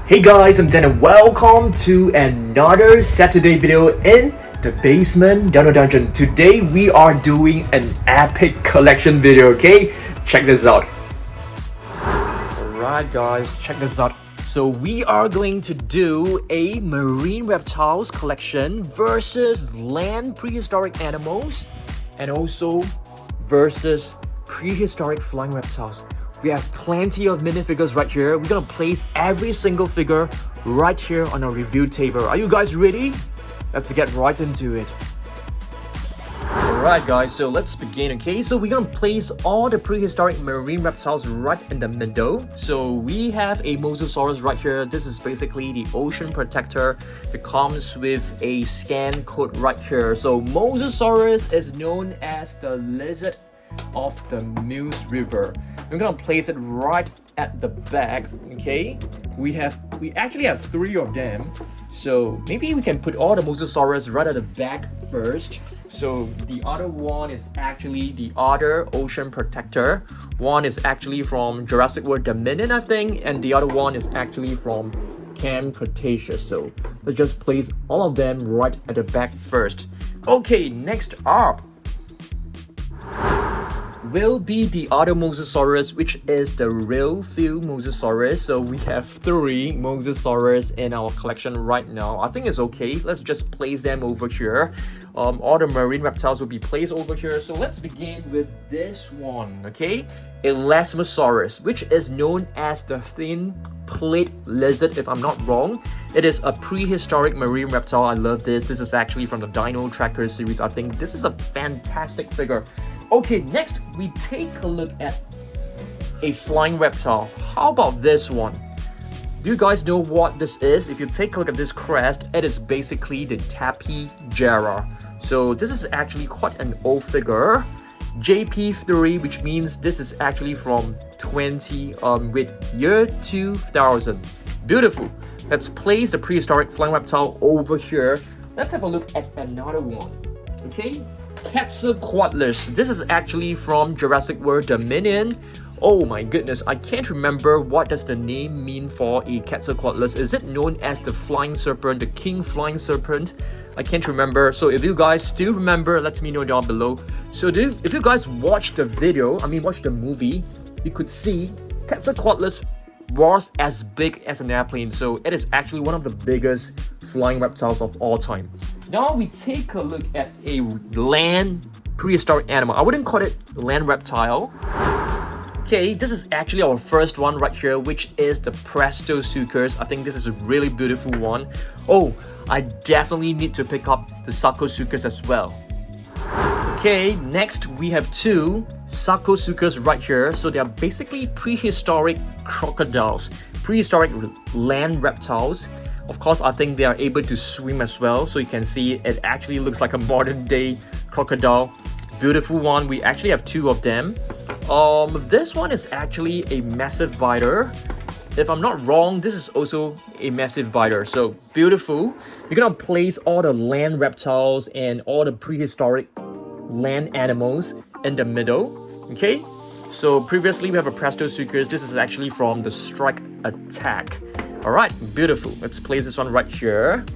Hey guys, I'm Dan and welcome to another Saturday video in the basement Dino Dungeon. Today we are doing an epic collection video, okay? Check this out. Alright guys, check this out. So we are going to do a marine reptiles collection versus land prehistoric animals and also versus prehistoric flying reptiles. We have plenty of minifigures right here. We're gonna place every single figure right here on our review table. Are you guys ready? Let's get right into it. Alright guys, so let's begin, okay? So we're gonna place all the prehistoric marine reptiles right in the middle. So we have a Mosasaurus right here. This is basically the ocean protector. It comes with a scan code right here. So Mosasaurus is known as the lizard of the Meuse River. We're gonna place it right at the back, okay? We actually have 3 of them. So maybe we can put all the Mosasaurus right at the back first. So the other one is actually the other ocean protector. One is actually from Jurassic World Dominion, I think, and the other one is actually from Camp Cretaceous. So let's just place all of them right at the back first. Okay, next up will be the other Mosasaurus, which is the real feel Mosasaurus. So we have 3 Mosasaurus in our collection right now. I think it's okay. Let's just place them over here. All the marine reptiles will be placed over here. So let's begin with this one, okay? Elasmosaurus, which is known as the thin plate lizard, if I'm not wrong. It is a prehistoric marine reptile. I love this. This is actually from the Dino Tracker series. I think this is a fantastic figure. Okay, next we take a look at a flying reptile. How about this one? Do you guys know what this is? If you take a look at this crest, it is basically the Tapijara. So this is actually quite an old figure. JP3, which means this is actually from with year 2000. Beautiful. Let's place the prehistoric flying reptile over here. Let's have a look at another one. Okay, Quetzalcoatlus. This is actually from Jurassic World Dominion. Oh my goodness, I can't remember what does the name mean for a Quetzalcoatlus. Is it known as the flying serpent, the king flying serpent? I can't remember. So if you guys still remember, let me know down below. So if you guys watched the video, watched the movie, you could see Quetzalcoatlus was as big as an airplane. So it is actually one of the biggest flying reptiles of all time. Now we take a look at a land prehistoric animal. I wouldn't call it land reptile. Okay, this is actually our first one right here, which is the Prestosuchus. I think this is a really beautiful one. Oh, I definitely need to pick up the Sarcosuchus as well. Okay, next we have 2 Sarcosuchus right here. So they are basically prehistoric crocodiles, prehistoric land reptiles. Of course, I think they are able to swim as well. So you can see it actually looks like a modern day crocodile. Beautiful one. We actually have 2 of them. This one is actually a massive biter. If I'm not wrong, this is also a massive biter. So beautiful. You're gonna place all the land reptiles and all the prehistoric land animals in the middle. Okay. So previously we have a Prestosuchus. This is actually from the Strike Attack. Alright, beautiful. Let's place this one right here.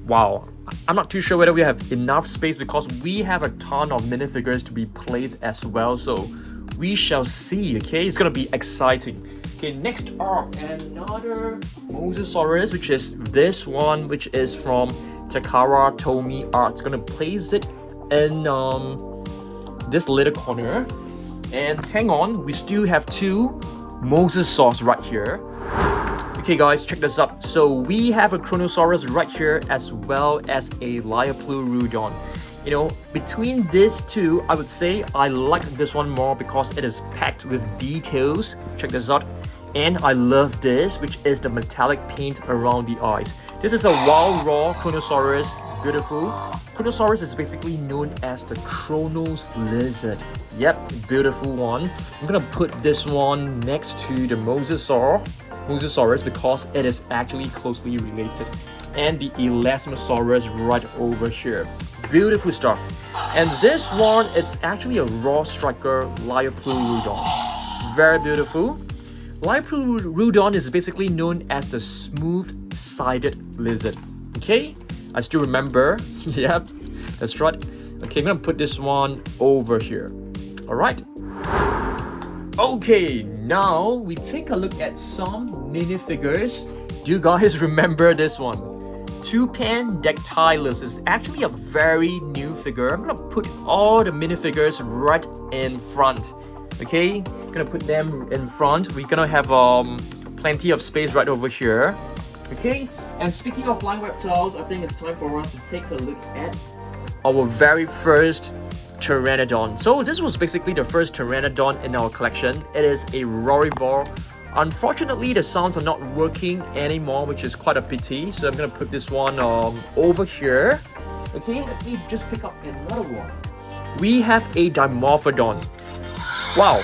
Wow. I'm not too sure whether we have enough space because we have a ton of minifigures to be placed as well. So we shall see, okay? It's gonna be exciting. Okay, next up, another Mosasaurus, which is this one, which is from Takara Tomy Arts. Gonna place it in this little corner. And hang on, we still have 2 Mosasaurus right here. Okay guys, check this out. So we have a Kronosaurus right here as well as a Liopleurodon. You know, between these 2, I would say I like this one more because it is packed with details. Check this out. And I love this, which is the metallic paint around the eyes. This is a wild raw Kronosaurus. Beautiful. Kronosaurus is basically known as the Kronos lizard. Yep, beautiful one. I'm gonna put this one next to the Mosasaurus because it is actually closely related. And the Elasmosaurus right over here. Beautiful stuff. And this one, it's actually a raw striker Liopleurodon. Very beautiful. Liopleurodon is basically known as the smooth-sided lizard. Okay, I still remember. Yep, that's right. Okay, I'm gonna put this one over here. All right. Okay, now we take a look at some minifigures. Do you guys remember this one? Dactylus is actually a very new figure. I'm gonna put all the minifigures right in front. Okay, I'm gonna put them in front. We're gonna have plenty of space right over here. Okay, and speaking of flying reptiles, I think it's time for us to take a look at our very first Pteranodon. So this was basically the first Pteranodon in our collection. It is a Rorivore. Unfortunately, the sounds are not working anymore, which is quite a pity. So I'm gonna put this one over here. Okay, let me just pick up another one. We have a Dimorphodon. Wow,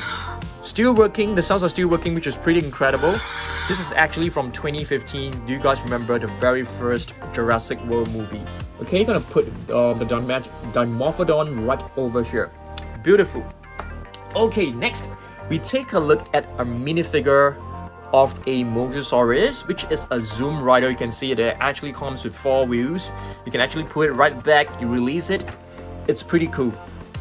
still working. The sounds are still working, which is pretty incredible. This is actually from 2015. Do you guys remember the very first Jurassic World movie? Okay, gonna put the Dimorphodon right over here. Beautiful. Okay, next we take a look at a minifigure of a Mosasaurus, which is a zoom rider. You can see it actually comes with 4 wheels. You can actually put it right back, you release it. It's pretty cool.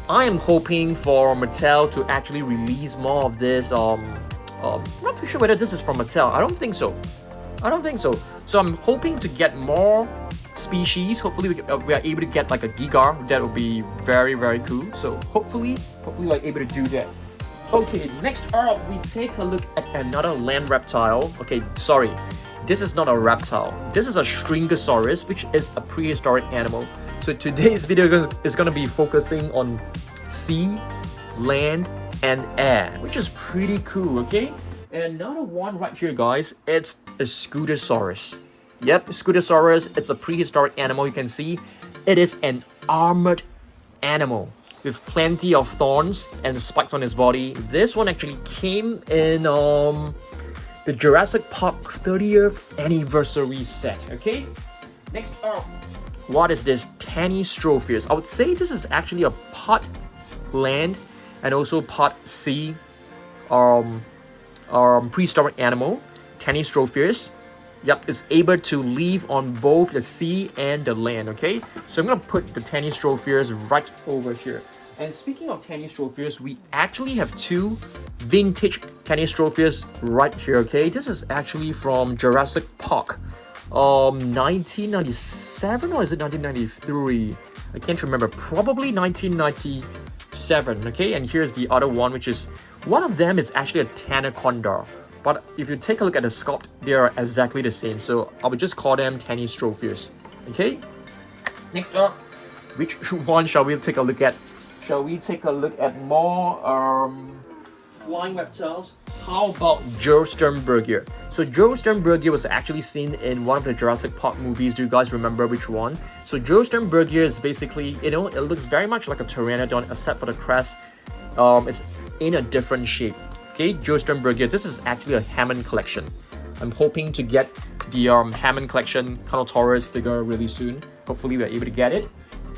I am hoping for Mattel to actually release more of this. Not too sure whether this is from Mattel. I don't think so. So I'm hoping to get more species. Hopefully we are able to get like a Giga. That would be very, very cool. So hopefully we're able to do that. Okay, next up we take a look at another land reptile. Okay, sorry, this is not a reptile. This is a Stringosaurus, which is a prehistoric animal. So today's video is going to be focusing on sea, land, and air, which is pretty cool. Okay, and another one right here, guys, it's a Scutosaurus. Yep, Scutosaurus. It's a prehistoric animal. You can see it is an armored animal with plenty of thorns and spikes on his body. This one actually came in the Jurassic Park 30th anniversary set. Okay, next up, what is this? Tanystropheus. I would say this is actually a part land and also part sea prehistoric animal. Tanystropheus. Yep, is able to live on both the sea and the land. Okay, so I'm gonna put the Tanystropheus right over here. And speaking of Tanystropheus, we actually have 2 vintage Tanystropheus right here. Okay, this is actually from Jurassic Park, 1997, or is it 1993? I can't remember. Probably 1997. Okay, and here's the other one, which is one of them is actually a Tanaconda. But if you take a look at the sculpt, they are exactly the same. So I would just call them Tanystropheus. Okay? Next up, which one shall we take a look at? Shall we take a look at more flying reptiles? How about Geosternbergia? So Geosternbergia was actually seen in one of the Jurassic Park movies. Do you guys remember which one? So Geosternbergia is basically, it looks very much like a Pteranodon, except for the crest is in a different shape. Okay, Geosternbergia. This is actually a Hammond collection. I'm hoping to get the Hammond collection Kronosaurus figure really soon. Hopefully we're able to get it.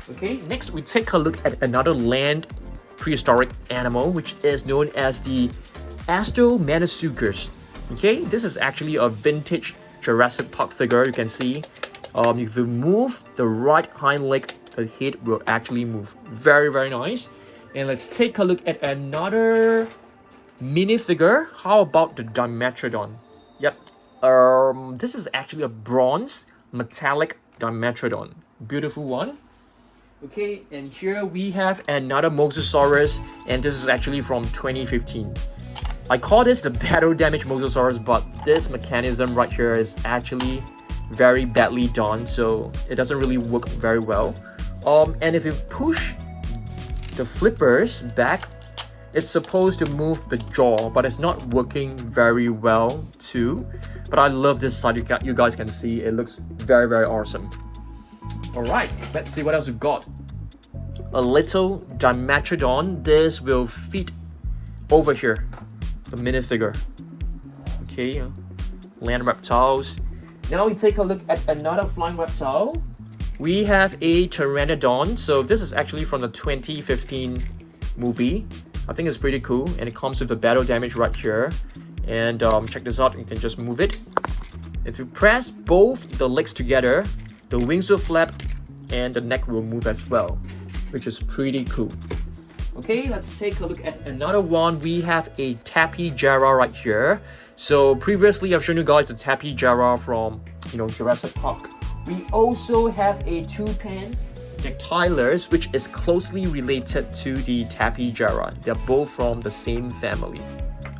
Okay, next we take a look at another land prehistoric animal, which is known as the Elasmosaurus. Okay, this is actually a vintage Jurassic Park figure. You can see, if you move the right hind leg, the head will actually move. Very, very nice. And let's take a look at another minifigure. How about the Dimetrodon? Yep. This is actually a bronze metallic Dimetrodon. Beautiful one. Okay, and here we have another Mosasaurus, and this is actually from 2015. I call this the battle damage Mosasaurus, but this mechanism right here is actually very badly done, so it doesn't really work very well. And if you push the flippers back, it's supposed to move the jaw, but it's not working very well too. But I love this side. You guys can see it looks very, very awesome. Alright, let's see what else we've got. A little Dimetrodon. This will fit over here. The minifigure. Okay, land reptiles. Now we take a look at another flying reptile. We have a Pteranodon. So this is actually from the 2015 movie. I think it's pretty cool, and it comes with the battle damage right here. And check this out, you can just move it. If you press both the legs together, the wings will flap and the neck will move as well, which is pretty cool. Okay, let's take a look at another one. We have a Tapejara right here. So previously I've shown you guys the Tapejara from, Jurassic Park. We also have a toucan Dactylus, which is closely related to the Tapejara. They're both from the same family.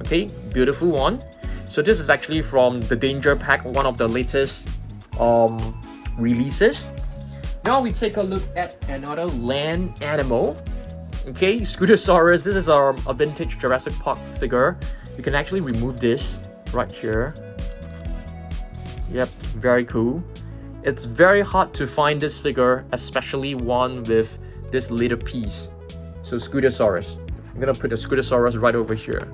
Okay, beautiful one. So this is actually from the Danger Pack, one of the latest releases. Now we take a look at another land animal. Okay, Scootosaurus. This is a vintage Jurassic Park figure. You can actually remove this right here. Yep, very cool. It's very hard to find this figure, especially one with this little piece. So Scootosaurus. I'm gonna put the Scootosaurus right over here.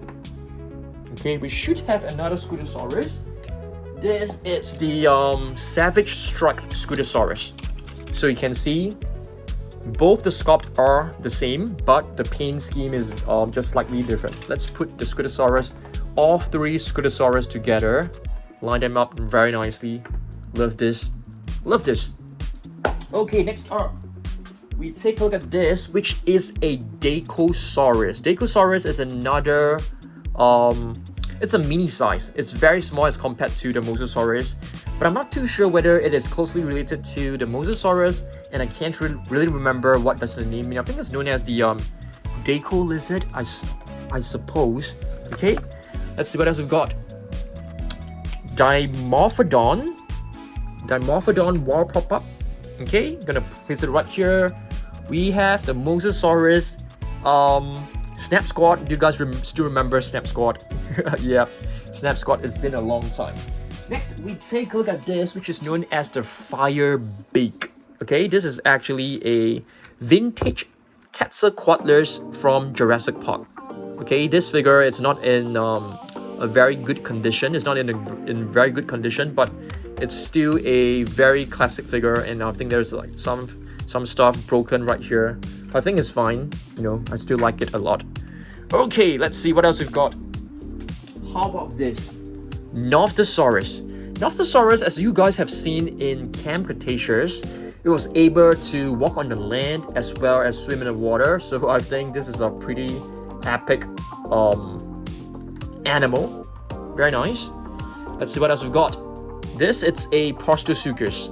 Okay, we should have another Scootosaurus. This is the Savage Strike Scootosaurus. So you can see both the sculpt are the same, but the paint scheme is just slightly different. Let's put the Scootosaurus, all three Scootosaurus together, line them up very nicely. Love this. Love this. Okay, next up, we take a look at this, which is a Dakosaurus. Dakosaurus is another, it's a mini size. It's very small as compared to the Mosasaurus, but I'm not too sure whether it is closely related to the Mosasaurus, and I can't really remember what does the name mean. I think it's known as the Dako lizard, I suppose. Okay, let's see what else we've got. Dimorphodon wall pop-up. Okay, gonna place it right here. We have the Mosasaurus Snap Squad. Do you guys still remember Snap Squad? Yeah, Snap Squad, it's been a long time. Next, we take a look at this, which is known as the Firebeak. Okay, this is actually a vintage Quetzalcoatlus from Jurassic Park. Okay, this figure, it's not in a very good condition. It's not in very good condition, but it's still a very classic figure, and I think there's like some stuff broken right here. I think it's fine. I still like it a lot. Okay, let's see what else we've got. How about this? Nophthosaurus. Nophthosaurus, as you guys have seen in Camp Cretaceous, it was able to walk on the land as well as swim in the water. So I think this is a pretty epic animal. Very nice. Let's see what else we've got. This, it's a Postosuchus.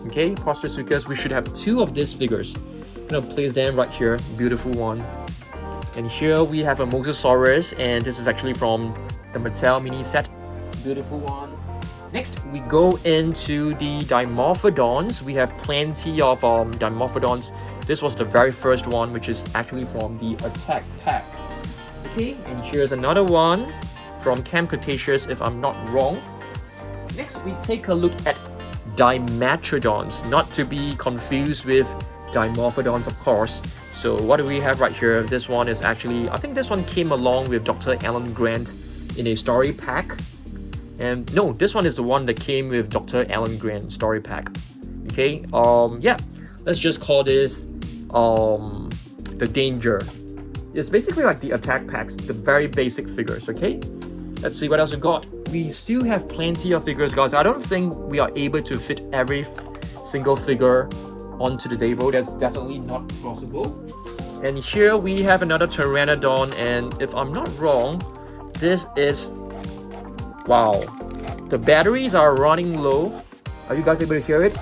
Okay, Postosuchus. We should have two of these figures. I'm gonna place them right here. Beautiful one. And here we have a Mosasaurus, and this is actually from the Mattel mini set. Beautiful one. Next, we go into the Dimorphodons. We have plenty of Dimorphodons. This was the very first one, which is actually from the Attack Pack. Okay, and here's another one from Camp Cretaceous, if I'm not wrong. Next, we take a look at Dimetrodons, not to be confused with Dimorphodons, of course. So what do we have right here? This one is actually, I think this one came along with Dr. Alan Grant in a story pack. And no, this one is the one that came with Dr. Alan Grant story pack. Okay, yeah, let's just call this the Danger. It's basically like the attack packs, the very basic figures. Okay, let's see what else we got. We still have plenty of figures, guys. I don't think we are able to fit every single figure onto the table. That's definitely not possible. And here we have another Pteranodon, and if I'm not wrong, this is, wow, the batteries are running low. Are you guys able to hear it?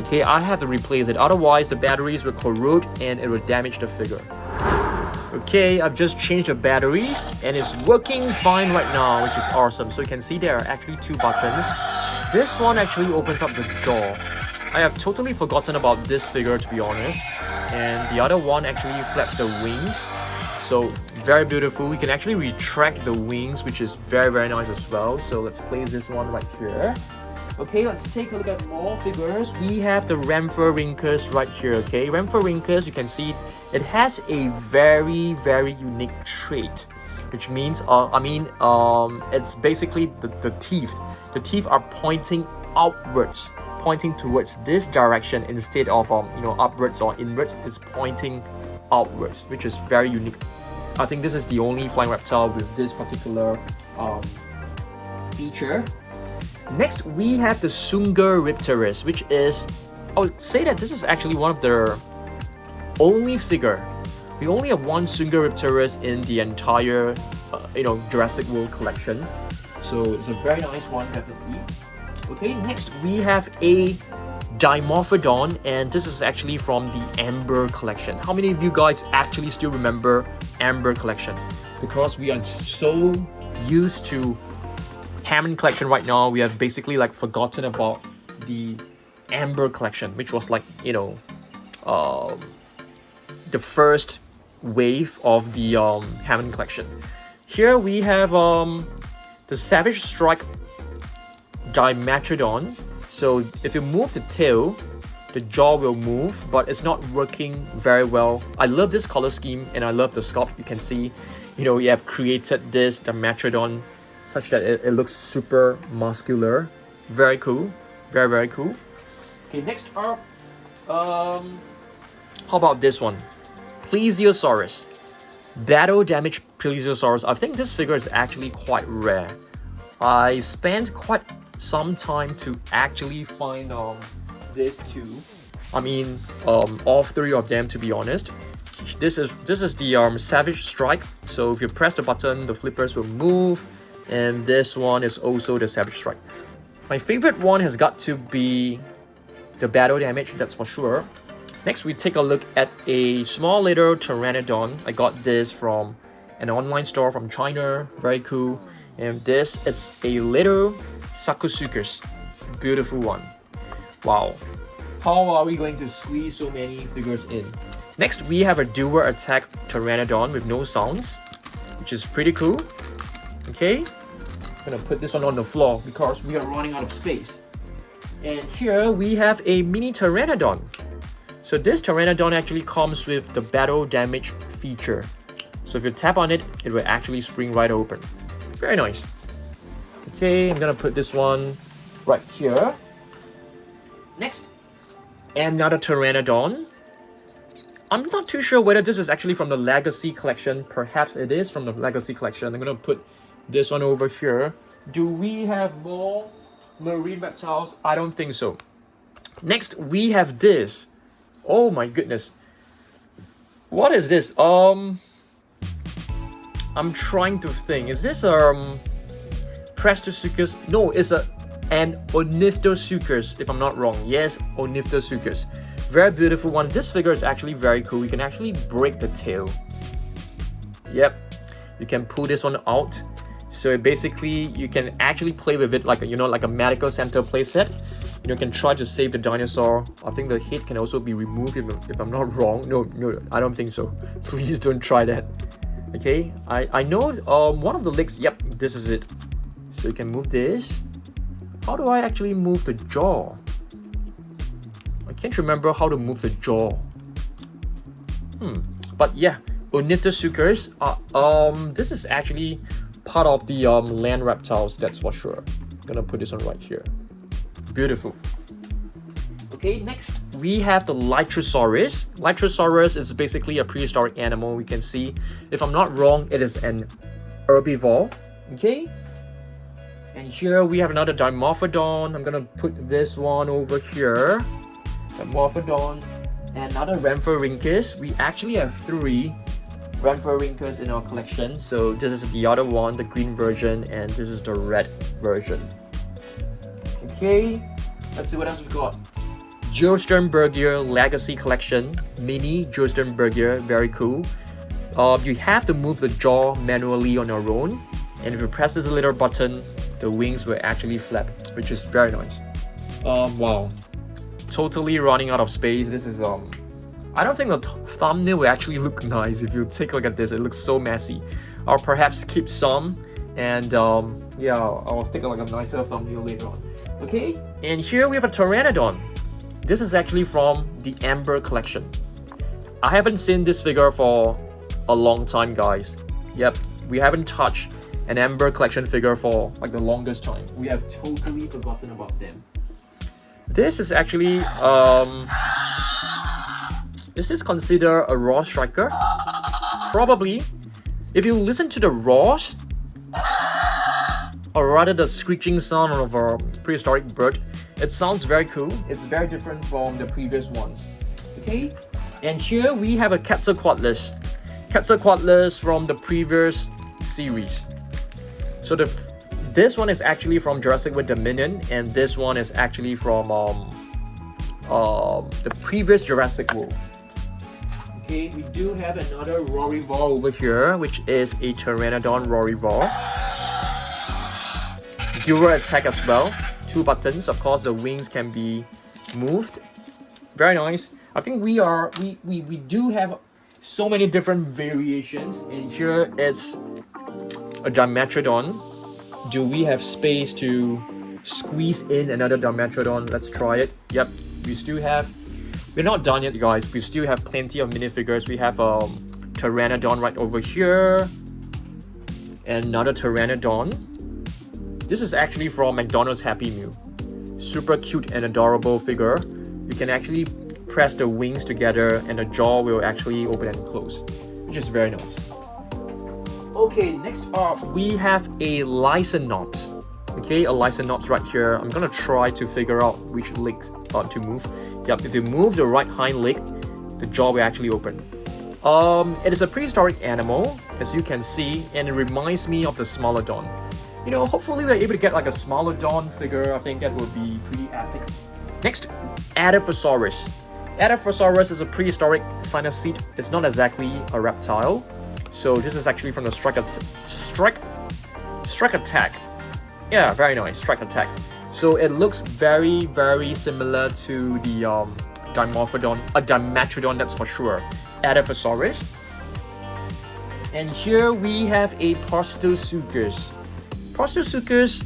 Okay, I have to replace it, otherwise the batteries will corrode and it will damage the figure. Okay, I've just changed the batteries and it's working fine right now, which is awesome. So you can see there are actually two buttons. This one actually opens up the jaw. I have totally forgotten about this figure, to be honest. And the other one actually flaps the wings. So very beautiful. We can actually retract the wings, which is very, very nice as well. So let's place this one right here. Okay, let's take a look at more figures. We have the Rhamphorhynchus right here. Okay, Rhamphorhynchus, you can see it has a very, very unique trait, which means it's basically the teeth. The teeth are pointing outwards, pointing towards this direction instead of upwards or inwards. It's pointing outwards, which is very unique. I think this is the only flying reptile with this particular um, feature. Next, we have the Sungaripterus, which is, I would say that this is actually one of the only figure. We only have one Sungaripterus in the entire, Jurassic World collection. So it's a very nice one, definitely. Okay, next we have a Dimorphodon, and this is actually from the Amber collection. How many of you guys actually still remember Amber collection? Because we are so used to Hammond collection right now, we have basically like forgotten about the Amber collection, which was like, the first wave of the Hammond collection. Here we have the Savage Strike Dimetrodon. So if you move the tail, the jaw will move, but it's not working very well. I love this color scheme and I love the sculpt. You can see, you have created this Dimetrodon such that it looks super muscular. Very cool. Very, very cool. Okay, next up, how about this one? Plesiosaurus. Battle damage Plesiosaurus. I think this figure is actually quite rare. I spent quite some time to actually find these two. I mean, all three of them, to be honest. This is the Savage Strike. So if you press the button, the flippers will move, and this one is also the Savage Strike. My favorite one has got to be the battle damage, that's for sure. Next, we take a look at a small little Pteranodon. I got this from an online store from China. Very cool. And this is a little Sarcosuchus. Beautiful one. Wow. How are we going to squeeze so many figures in? Next, we have a dual attack Pteranodon with no sounds, which is pretty cool. Okay. I'm gonna put this one on the floor because we are running out of space. And here we have a mini Pteranodon. So this Pteranodon actually comes with the battle damage feature. So if you tap on it, it will actually spring right open. Very nice. Okay, I'm gonna put this one right here. Next, another Pteranodon. I'm not too sure whether this is actually from the Legacy collection. Perhaps it is from the Legacy collection. I'm gonna put this one over here. Do we have more marine reptiles? I don't think so. Next, we have this. Oh my goodness. What is this? I'm trying to think. Is this Prestosuchus? No, it's an Ornithosuchus, if I'm not wrong. Yes, Ornithosuchus. Very beautiful one. This figure is actually very cool. You can actually break the tail. Yep. You can pull this one out. So basically, you can actually play with it like a medical center playset. You can try to save the dinosaur. I think the head can also be removed if I'm not wrong. No, I don't think so. Please don't try that. Okay, I know one of the legs. Yep, this is it. So you can move this. How do I actually move the jaw? I can't remember how to move the jaw. But yeah, Ornithosuchus. This is actually part of the land reptiles, that's for sure. I'm gonna put this one right here. Beautiful. Okay, next we have the Liopleurodon. Liopleurodon is basically a prehistoric animal. We can see, if I'm not wrong, it is an herbivore. Okay. And here we have another Dimorphodon. I'm gonna put this one over here. Dimorphodon. And another Rhamphorhynchus. We actually have 3 Rhamphorhynchus in our collection. So this is the other one, the green version, and this is the red version. Okay, let's see what else we got. Geosternbergia Legacy Collection, mini Geosternbergia, very cool. You have to move the jaw manually on your own, and if you press this little button, the wings will actually flap, which is very nice. Wow, totally running out of space. This is I don't think the thumbnail will actually look nice if you take a look at this. It looks so messy. I'll perhaps keep some, and yeah, I'll take like a nicer thumbnail later on. Okay, and here we have a Pteranodon. This is actually from the Amber collection. I haven't seen this figure for a long time, guys. Yep, we haven't touched an Amber collection figure for like the longest time. We have totally forgotten about them. This is actually is this considered a raw striker? Probably. If you listen to the roars, or rather the screeching sound of a prehistoric bird. It sounds very cool. It's very different from the previous ones. Okay, and here we have a Quetzalcoatlus. Quetzalcoatlus from the previous series. So this one is actually from Jurassic with Dominion, and this one is actually from the previous Jurassic World. Okay, we do have another Rorivore over here, which is a Pteranodon Rorivore. Dual attack as well. 2 buttons. Of course, the wings can be moved. Very nice. I think we do have so many different variations. And here it's a Dimetrodon. Do we have space to squeeze in another Dimetrodon? Let's try it. Yep, we still have. We're not done yet, guys. We still have plenty of minifigures. We have Pteranodon right over here. Another Pteranodon. This is actually from McDonald's Happy Meal. Super cute and adorable figure. You can actually press the wings together and the jaw will actually open and close, which is very nice. Okay, next up we have a Lysonops. Okay, a Lysonops right here. I'm gonna try to figure out which legs to move. Yep, if you move the right hind leg, the jaw will actually open. It is a prehistoric animal, as you can see, and it reminds me of the Smilodon. You know, hopefully we're able to get like a Smilodon figure. I think that would be pretty epic. Next, Dakosaurus. Dakosaurus is a prehistoric cynosure. It's not exactly a reptile. So this is actually from the strike attack. Yeah, very nice, strike attack. So it looks very, very similar to the Dimorphodon, a Dimetrodon, that's for sure. Dakosaurus. And here we have a Postosuchus. Postosuchus,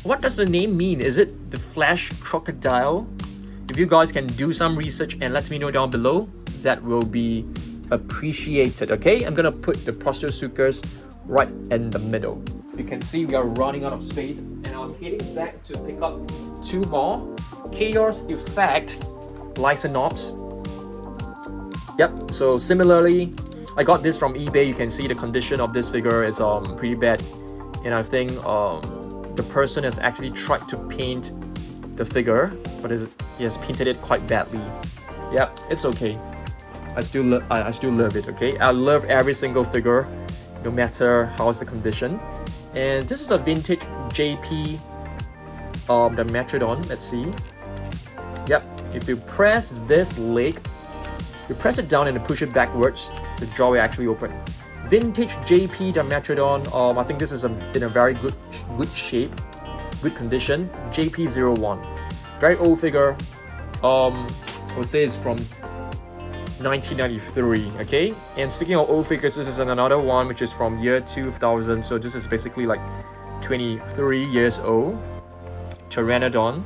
what does the name mean? Is it the flesh crocodile? If you guys can do some research and let me know down below, that will be appreciated. Okay, I'm gonna put the Postosuchus right in the middle. You can see we are running out of space, and I'm heading back to pick up 2 more. Chaos Effect Lysonops. Yep, so similarly, I got this from eBay. You can see the condition of this figure is pretty bad, and I think the person has actually tried to paint the figure, but he has painted it quite badly. Yep, it's okay. I still love it. Okay, I love every single figure, no matter how's the condition. And this is a vintage JP Dimetrodon. Let's see. Yep, if you press this leg, you press it down and push it backwards, the jaw will actually open. Vintage JP Dimetrodon. I think this is in a very good shape, good condition. JP01, very old figure. I would say it's from 1993. Okay, and speaking of old figures, this is another one which is from year 2000. So this is basically like 23 years old. Pteranodon,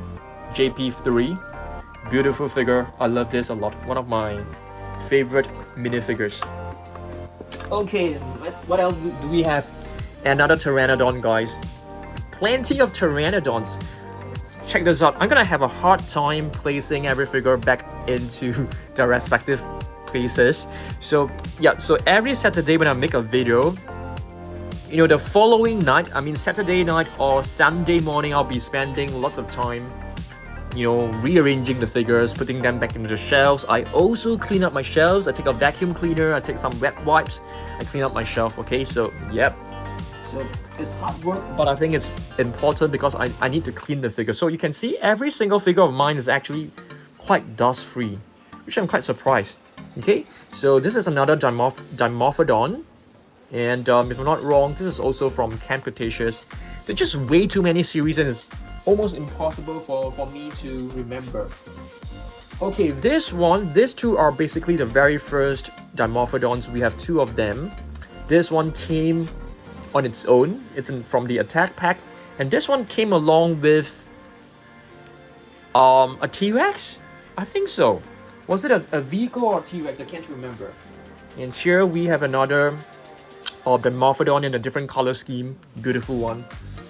JP3, beautiful figure. I love this a lot. One of my favorite minifigures. Okay, what else do we have? Another Pteranodon, guys. Plenty of Pteranodons. Check this out. I'm gonna have a hard time placing every figure back into their respective places. So yeah, so every Saturday when I make a video, you know, the following night, I mean Saturday night or Sunday morning, I'll be spending lots of time, you know, rearranging the figures, putting them back into the shelves. I also clean up my shelves. I take a vacuum cleaner, I take some wet wipes, I clean up my shelf. Okay, so yep. So it's hard work, but I think it's important because I need to clean the figure. So you can see every single figure of mine is actually quite dust free, which I'm quite surprised. Okay, so this is another Dimorphodon, and if I'm not wrong, this is also from Camp Cretaceous. There's just way too many series and it's almost impossible for me to remember. Okay, these two are basically the very first Dimorphodons. We have 2 of them. This one came on its own. It's from the attack pack, and this one came along with a T-Rex. I think so. Was it a vehicle or a T-Rex? I can't remember. And here we have another Dimorphodon in a different color scheme. Beautiful one.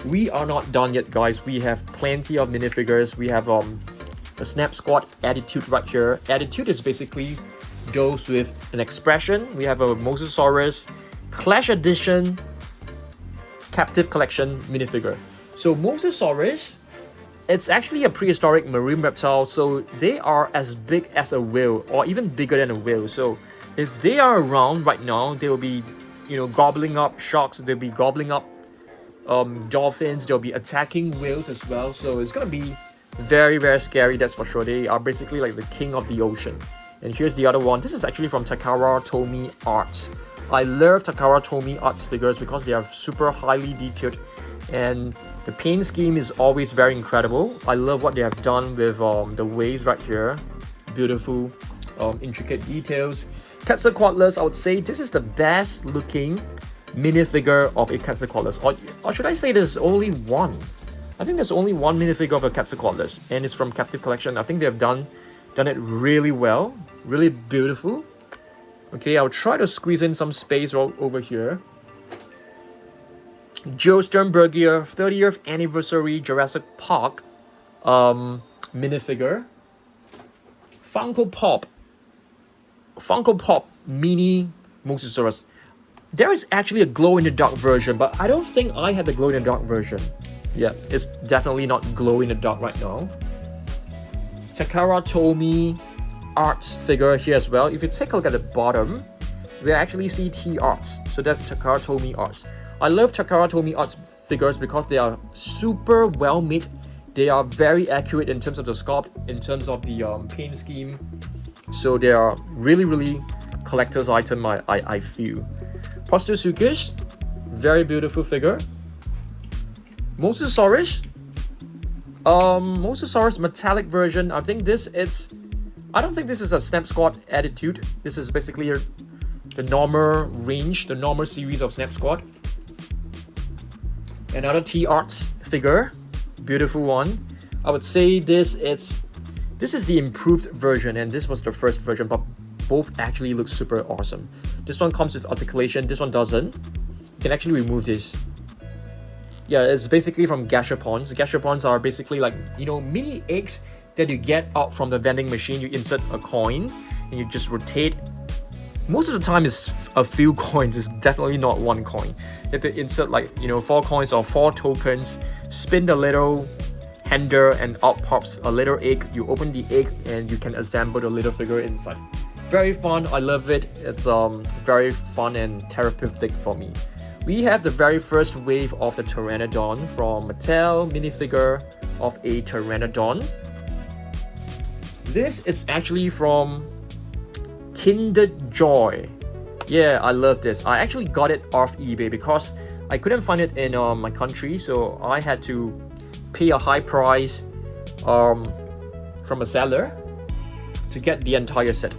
We are not done yet, guys. We have plenty of minifigures. We have the Snap Squad Attitude right here. Attitude is basically those with an expression. We have a Mosasaurus Clash Edition Captive Collection minifigure. So Mosasaurus, it's actually a prehistoric marine reptile, so they are as big as a whale or even bigger than a whale. So if they are around right now, they will be, gobbling up sharks, they'll be gobbling up dolphins, they'll be attacking whales as well. So it's gonna be very, very scary, that's for sure. They are basically like the king of the ocean. And here's the other one. This is actually from Takara Tomy Arts. I love Takara Tomy Arts figures because they are super highly detailed and the paint scheme is always very incredible. I love what they have done with the waves right here. Beautiful, intricate details. Quetzalcoatlus, I would say this is the best looking minifigure of a Quetzalcoatlus. Or should I say there's only one? I think there's only one minifigure of a Quetzalcoatlus and it's from Captive Collection. I think they have done it really well. Really beautiful. Okay, I'll try to squeeze in some space over here. Geosternbergia 30th anniversary Jurassic Park minifigure. Funko Pop mini Mosasaurus. There is actually a glow-in-the-dark version, but I don't think I have the glow-in-the-dark version. Yeah, it's definitely not glow-in-the-dark right now. Takara Tomy Arts figure here as well. If you take a look at the bottom, we actually see T Arts. So that's Takara Tomy Arts. I love Takara Tomy Arts figures because they are super well made. They are very accurate in terms of the sculpt, in terms of the paint scheme. So they are really, really collector's item, I feel. Postosuchus, very beautiful figure. Mosasaurus. Mosasaurus metallic version. I don't think this is a Snap Squad attitude. This is basically the normal range, the normal series of Snap Squad. Another T Arts figure, beautiful one. I would say this is the improved version and this was the first version, but both actually look super awesome. This one comes with articulation, this one doesn't. You can actually remove this. Yeah, it's basically from gashapons. Gashapons are basically like, mini eggs that you get out from the vending machine. You insert a coin and you just rotate. Most of the time it's a few coins, it's definitely not one coin. You have to insert 4 coins or 4 tokens, spin the little hander and out pops a little egg. You open the egg and you can assemble the little figure inside. Very fun, I love it. It's very fun and therapeutic for me. We have the very first wave of the Pteranodon from Mattel minifigure of a Pteranodon. This is actually from Kinder Joy. Yeah, I love this. I actually got it off eBay because I couldn't find it in my country, so I had to pay a high price from a seller to get the entire set.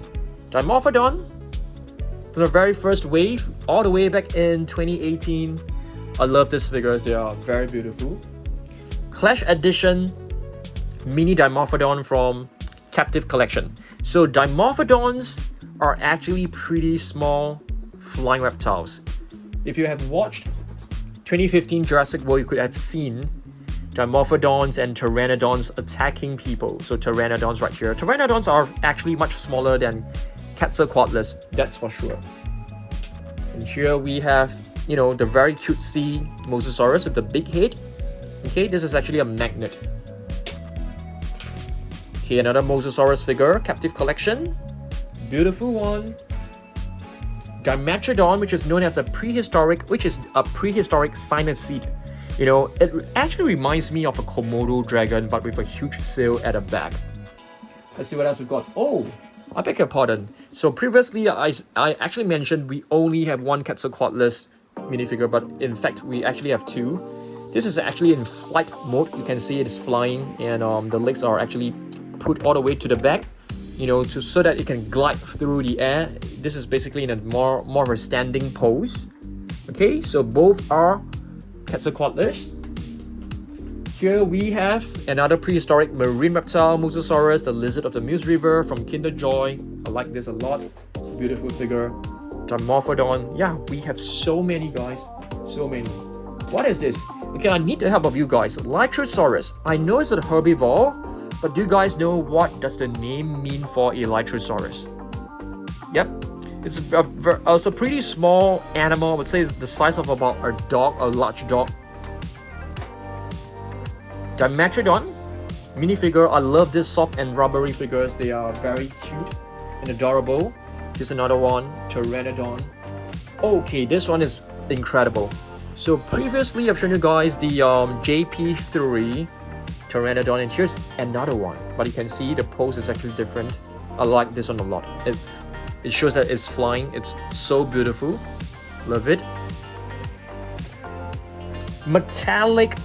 Dimorphodon, from the very first wave, all the way back in 2018. I love these figures, they are very beautiful. Clash Edition Mini Dimorphodon from Captive Collection. So Dimorphodons are actually pretty small flying reptiles. If you have watched 2015 Jurassic World, you could have seen Dimorphodons and Pteranodons attacking people. So Pteranodons right here. Pteranodons are actually much smaller than Quetzalcoatlus, that's for sure. And here we have, the very cutesy Mosasaurus with the big head. Okay, this is actually a magnet. Okay, another Mosasaurus figure, Captive Collection. Beautiful one. Dimetrodon, which is known as a prehistoric cyanide. It actually reminds me of a Komodo dragon, but with a huge sail at the back. Let's see what else we've got. Oh, I beg your pardon. So previously, I actually mentioned we only have one Quetzalcoatlus minifigure, but in fact, we actually have 2. This is actually in flight mode. You can see it is flying, and the legs are actually put all the way to the back, so that it can glide through the air. This is basically in a more of a standing pose. Okay, so both are Quetzalcoatlus. Here we have another prehistoric marine reptile, Mosasaurus, the lizard of the Muse River from Kinder Joy. I like this a lot. Beautiful figure. Dimorphodon. Yeah, we have so many, guys. So many. What is this? Okay, I need the help of you guys. Liopleurodon. I know it's a herbivore, but do you guys know what does the name mean for a Liopleurodon? Yep. It's a pretty small animal. I would say it's the size of about a dog, a large dog. Dimetrodon minifigure. I love this soft and rubbery figures. They are very cute and adorable. Here's another one, Pteranodon. Okay, this one is incredible. So previously I've shown you guys the JP3 Pteranodon, and here's another one. But you can see the pose is actually different. I like this one a lot. It shows that it's flying. It's so beautiful. Love it. Metallic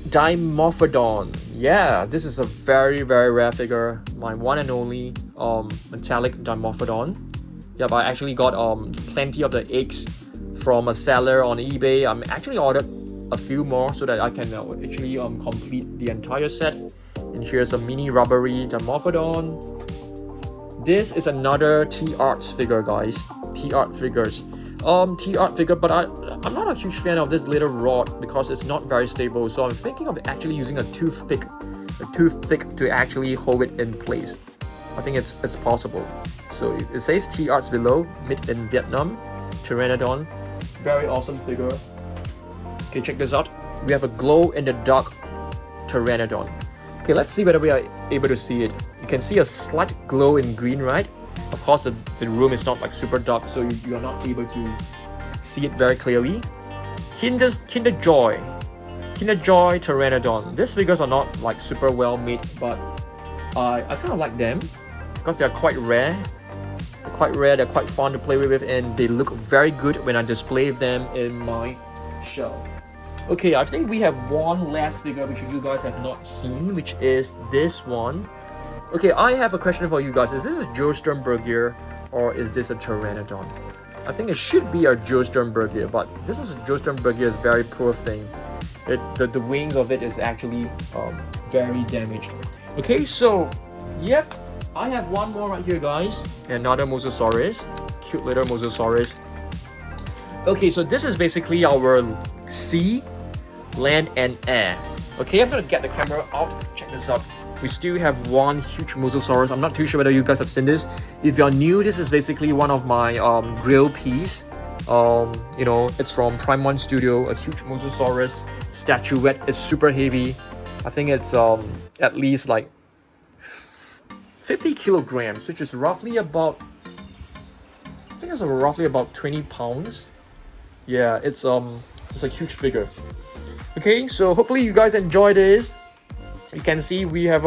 Dimorphodon. Yeah, this is a very rare figure. My one and only metallic Dimorphodon. Yeah, but I actually got plenty of the eggs from a seller on eBay. I'm actually ordered a few more so that I can actually complete the entire set. And here's a mini rubbery Dimorphodon. This is another T-Arts figure, guys. T-Art figures. T-Art figure, but I'm not a huge fan of this little rod because it's not very stable. So I'm thinking of actually using a toothpick to actually hold it in place. I think it's possible. So it says T-Arts below, made in Vietnam. Pteranodon, very awesome figure. Okay, check this out. We have a glow-in-the-dark Pteranodon. Okay, let's see whether we are able to see it. You can see a slight glow in green, right? Of course, the room is not like super dark, so you are not able to see it very clearly. Kinder Joy Pteranodon. These figures are not like super well made, but I kind of like them because they are quite rare. They're quite fun to play with, and they look very good when I display them in my shelf. Okay, I think we have one last figure which you guys have not seen, which is this one. Okay, I have a question for you guys. Is this a Geosternbergia or is this a Pteranodon? I think it should be a Geosternbergia, but this is a Geosternbergia is very poor thing. The wings of it is actually very damaged. Okay, so yep, I have one more right here, guys. Another Mosasaurus, cute little Mosasaurus. Okay, so this is basically our sea, land, and air. Okay, I'm gonna get the camera out. Check this out. We still have one huge Mosasaurus. I'm not too sure whether you guys have seen this. If you're new, this is basically one of my grill piece. You know, it's from Prime One Studio. A huge Mosasaurus statuette. It's super heavy. I think it's at least like 50 kilograms, which is roughly about, I think it's roughly about 20 pounds. Yeah, it's a huge figure. Okay, so hopefully you guys enjoy this. You can see we have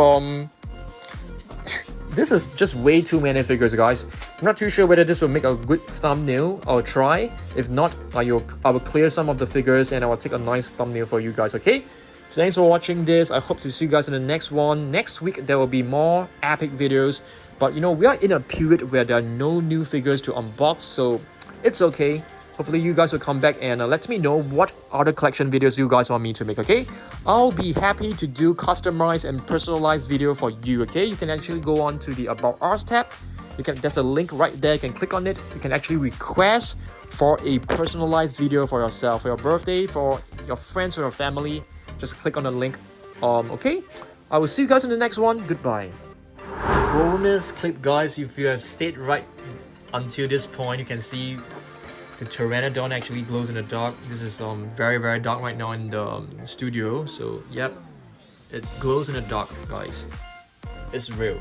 this is just way too many figures, guys. I'm not too sure whether this will make a good thumbnail. I'll try. If not, I will clear some of the figures and I will take a nice thumbnail for you guys. Okay, so thanks for watching this. I hope to see you guys in the next one. Next week there will be more epic videos, but you know, we are in a period where there are no new figures to unbox, so it's okay. Hopefully you guys will come back and let me know what other collection videos you guys want me to make, okay? I'll be happy to do customized and personalized video for you, okay? You can actually go on to the About Us tab. There's a link right there. You can click on it. You can actually request for a personalized video for yourself, for your birthday, for your friends or your family. Just click on the link, okay? I will see you guys in the next one. Goodbye. Bonus clip, guys. If you have stayed right until this point, you can see the Pteranodon actually glows in the dark. This is very dark right now in the studio. So yep, it glows in the dark, guys. It's real.